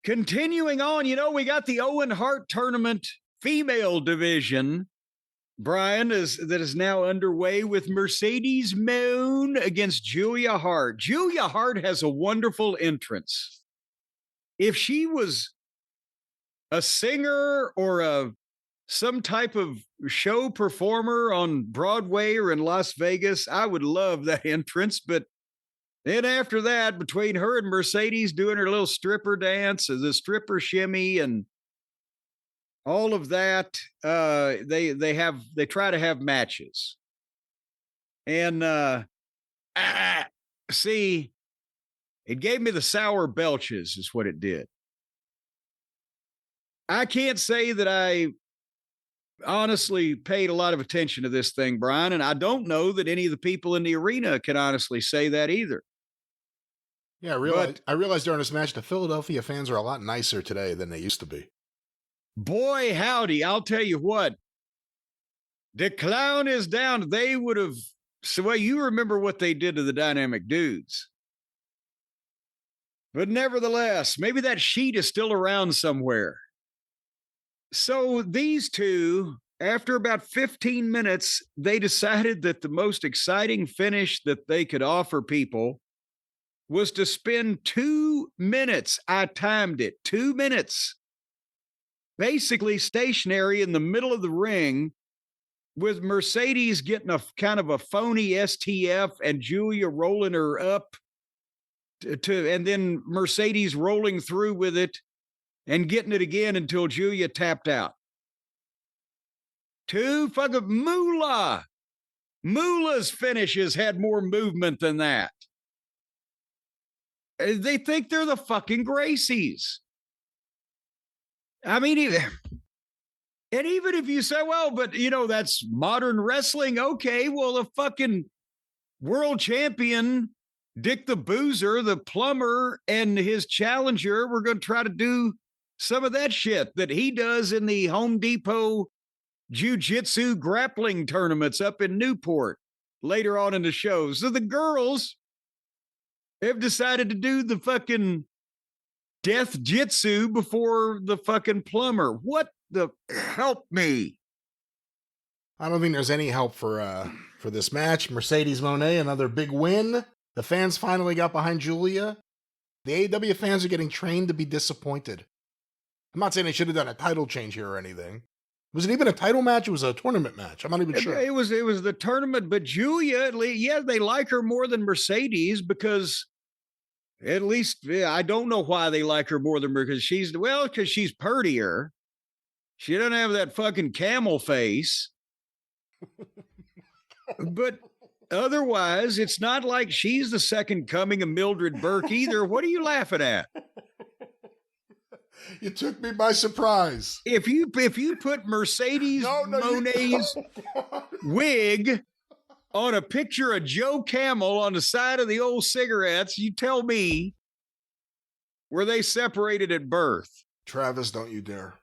Continuing on, we got the Owen Hart tournament female division. Brian, that is now underway with Mercedes Mone against Julia Hart. Julia Hart has a wonderful entrance. If she was a singer or some type of show performer on Broadway or in Las Vegas, I would love that entrance. But then after that, between her and Mercedes doing her little stripper dance, the stripper shimmy, and all of that, they try to have matches. And see, it gave me the sour belches, is what it did. I can't say that I honestly paid a lot of attention to this thing, Brian, and I don't know that any of the people in the arena can honestly say that either. Yeah, I realized during this match the Philadelphia fans are a lot nicer today than they used to be. Boy, howdy, I'll tell you what. The clown is down. They would have, well, you remember what they did to the Dynamic Dudes. But nevertheless, maybe that sheet is still around somewhere. So these two, after about 15 minutes, they decided that the most exciting finish that they could offer people was to spend 2 minutes. I timed it, 2 minutes. Basically stationary in the middle of the ring with Mercedes getting a kind of a phony STF and Julia rolling her up and then Mercedes rolling through with it and getting it again until Julia tapped out. Two fucking Moolah. Moolah's finishes had more movement than that. They think they're the fucking Gracies. I mean, even if you say, well, but that's modern wrestling. Okay, well, the fucking world champion, Dick the Boozer, the plumber, and his challenger, we're going to try to do some of that shit that he does in the Home Depot jiu-jitsu grappling tournaments up in Newport later on in the show. So the girls have decided to do the fucking death jitsu before the fucking plumber. What the help me? I don't think there's any help for this match. Mercedes Mone, another big win. The fans finally got behind Julia. The AEW fans are getting trained to be disappointed. I'm not saying they should have done a title change here or anything. Was it even a title match? It was a tournament match. I'm not even sure. It was the tournament, but Julia, yeah, they like her more than Mercedes because at least I don't know why they like her more than her because she's purtier. She doesn't have that fucking camel face. But otherwise, it's not like she's the second coming of Mildred Burke either. What are you laughing at? You took me by surprise. If you put Mercedes Monet's wig on a picture of Joe Camel on the side of the old cigarettes, you tell me, were they separated at birth? Travis, don't you dare.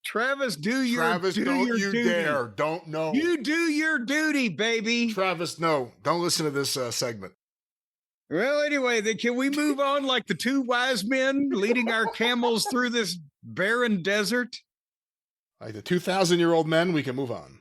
Travis, don't you duty. Dare. Don't know. You do your duty, baby. Travis, no. Don't listen to this segment. Well, anyway, then can we move on like the two wise men leading our camels through this barren desert? Like the 2,000-year-old men, we can move on.